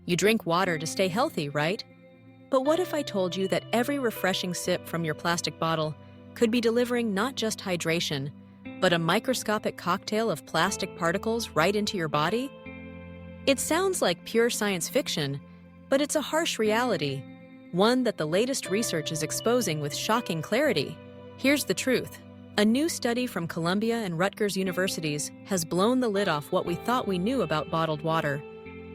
You drink water to stay healthy, right? But what if I told you that every refreshing sip from your plastic bottle could be delivering not just hydration, but a microscopic cocktail of plastic particles right into your body? It sounds like pure science fiction, but it's a harsh reality, one that the latest research is exposing with shocking clarity. Here's the truth. A new study from Columbia and Rutgers universities has blown the lid off what we thought we knew about bottled water.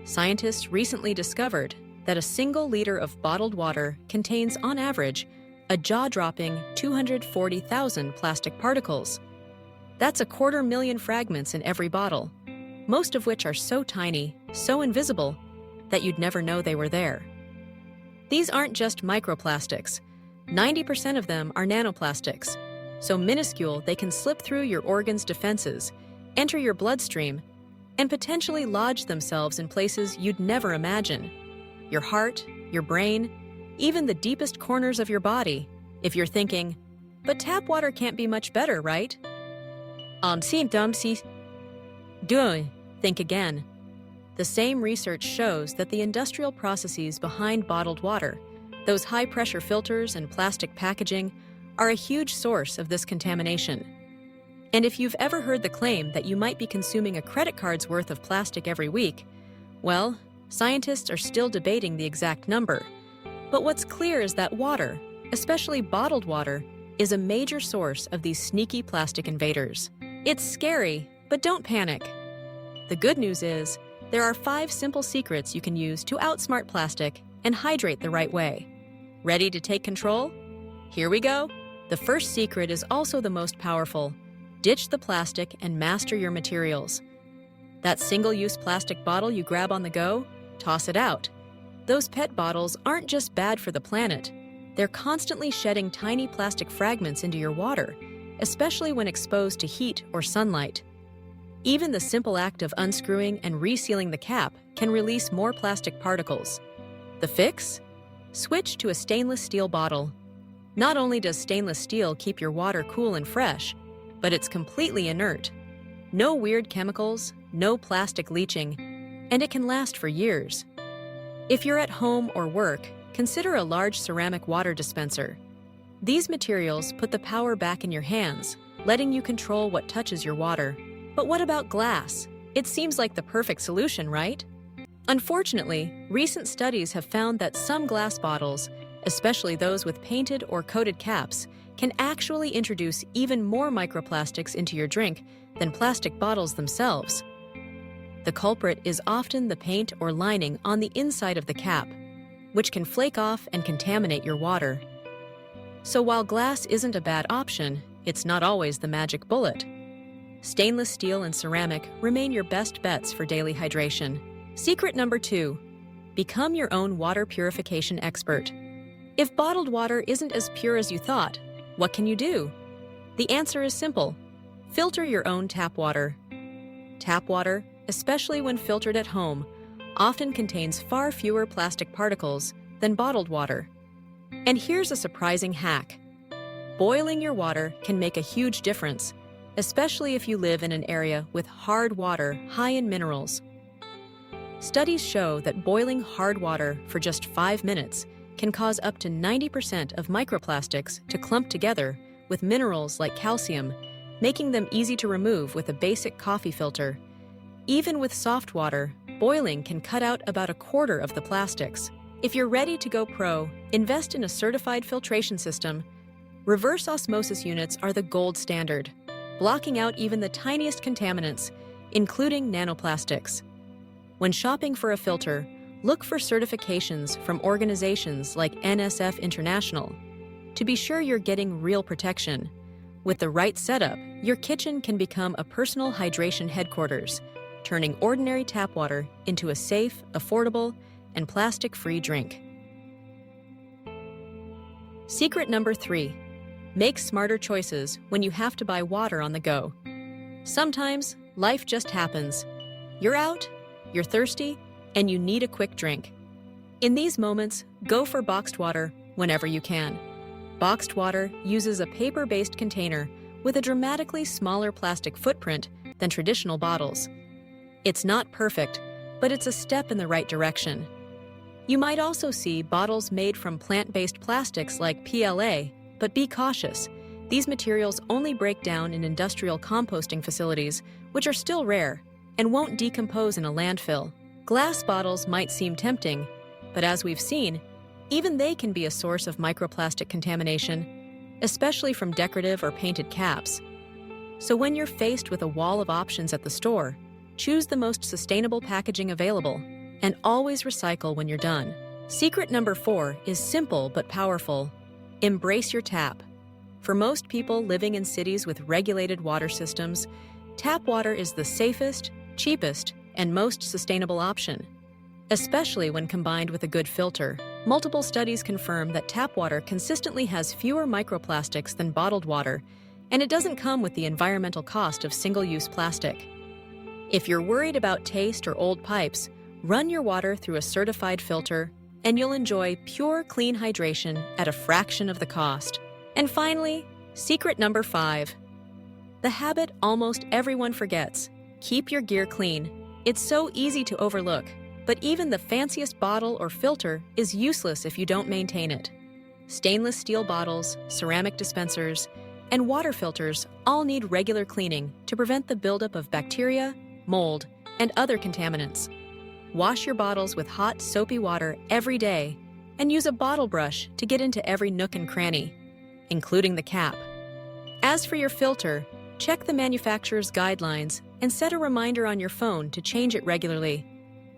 Scientists recently discovered that a single liter of bottled water contains, on average, a jaw-dropping 240,000 plastic particles. That's 250,000 fragments in every bottle, most of which are so tiny, so invisible, that you'd never know they were there. These aren't just microplastics. 90% of them are nanoplastics, so minuscule they can slip through your organs' defenses, enter your bloodstream, and potentially lodge themselves in places you'd never imagine. Your heart, your brain, even the deepest corners of your body. If you're thinking, but tap water can't be much better, right? Think again. The same research shows that the industrial processes behind bottled water, those high-pressure filters and plastic packaging, are a huge source of this contamination. And if you've ever heard the claim that you might be consuming a credit card's worth of plastic every week, well, scientists are still debating the exact number. But what's clear is that water, especially bottled water, is a major source of these sneaky plastic invaders. It's scary, but don't panic. The good news is, there are 5 simple secrets you can use to outsmart plastic and hydrate the right way. Ready to take control? Here we go. The first secret is also the most powerful. Ditch the plastic and master your materials. That single-use plastic bottle you grab on the go, toss it out. Those PET bottles aren't just bad for the planet. They're constantly shedding tiny plastic fragments into your water, especially when exposed to heat or sunlight. Even the simple act of unscrewing and resealing the cap can release more plastic particles. The fix? Switch to a stainless steel bottle. Not only does stainless steel keep your water cool and fresh, but it's completely inert. No weird chemicals, no plastic leaching, and it can last for years. If you're at home or work, consider a large ceramic water dispenser. These materials put the power back in your hands, letting you control what touches your water. But what about glass? It seems like the perfect solution, right? Unfortunately, recent studies have found that some glass bottles, especially those with painted or coated caps, can actually introduce even more microplastics into your drink than plastic bottles themselves. The culprit is often the paint or lining on the inside of the cap, which can flake off and contaminate your water. So while glass isn't a bad option, it's not always the magic bullet. Stainless steel and ceramic remain your best bets for daily hydration. Secret number 2, become your own water purification expert. If bottled water isn't as pure as you thought, what can you do? The answer is simple. Filter your own tap water. Tap water, especially when filtered at home, often contains far fewer plastic particles than bottled water. And here's a surprising hack. Boiling your water can make a huge difference, especially if you live in an area with hard water high in minerals. Studies show that boiling hard water for just 5 minutes can cause up to 90% of microplastics to clump together with minerals like calcium, making them easy to remove with a basic coffee filter. Even with soft water, boiling can cut out about 1/4 of the plastics. If you're ready to go pro, invest in a certified filtration system. Reverse osmosis units are the gold standard, blocking out even the tiniest contaminants, including nanoplastics. When shopping for a filter, look for certifications from organizations like NSF International to be sure you're getting real protection. With the right setup, your kitchen can become a personal hydration headquarters, turning ordinary tap water into a safe, affordable, and plastic-free drink. Secret number 3, make smarter choices when you have to buy water on the go. Sometimes, life just happens. You're out, you're thirsty, and you need a quick drink. In these moments, go for boxed water whenever you can. Boxed water uses a paper-based container with a dramatically smaller plastic footprint than traditional bottles. It's not perfect, but it's a step in the right direction. You might also see bottles made from plant-based plastics like PLA, but be cautious. These materials only break down in industrial composting facilities, which are still rare, and won't decompose in a landfill. Glass bottles might seem tempting, but as we've seen, even they can be a source of microplastic contamination, especially from decorative or painted caps. So when you're faced with a wall of options at the store, choose the most sustainable packaging available, and always recycle when you're done. Secret number 4 is simple but powerful. Embrace your tap. For most people living in cities with regulated water systems, tap water is the safest, cheapest, and most sustainable option, especially when combined with a good filter. Multiple studies confirm that tap water consistently has fewer microplastics than bottled water, and it doesn't come with the environmental cost of single-use plastic. If you're worried about taste or old pipes, run your water through a certified filter, and you'll enjoy pure, clean hydration at a fraction of the cost. And finally, secret number 5. The habit almost everyone forgets. Keep your gear clean. It's so easy to overlook, but even the fanciest bottle or filter is useless if you don't maintain it. Stainless steel bottles, ceramic dispensers, and water filters all need regular cleaning to prevent the buildup of bacteria, mold, and other contaminants. Wash your bottles with hot, soapy water every day, and use a bottle brush to get into every nook and cranny, including the cap. As for your filter, check the manufacturer's guidelines and set a reminder on your phone to change it regularly.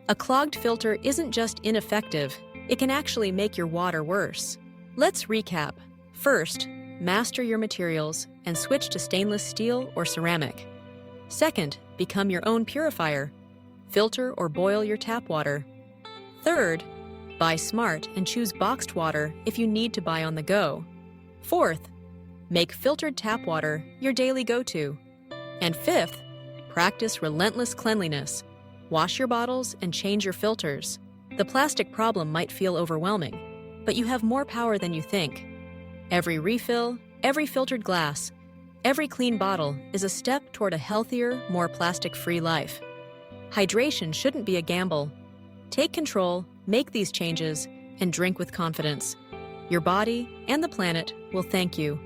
A clogged filter isn't just ineffective, it can actually make your water worse. Let's recap. First, master your materials and switch to stainless steel or ceramic. Second, become your own purifier. Filter or boil your tap water. Third, buy smart and choose boxed water if you need to buy on the go. Fourth, make filtered tap water your daily go-to. And fifth, practice relentless cleanliness. Wash your bottles and change your filters. The plastic problem might feel overwhelming, but you have more power than you think. Every refill, every filtered glass, every clean bottle is a step toward a healthier, more plastic-free life. Hydration shouldn't be a gamble. Take control, make these changes, and drink with confidence. Your body and the planet will thank you.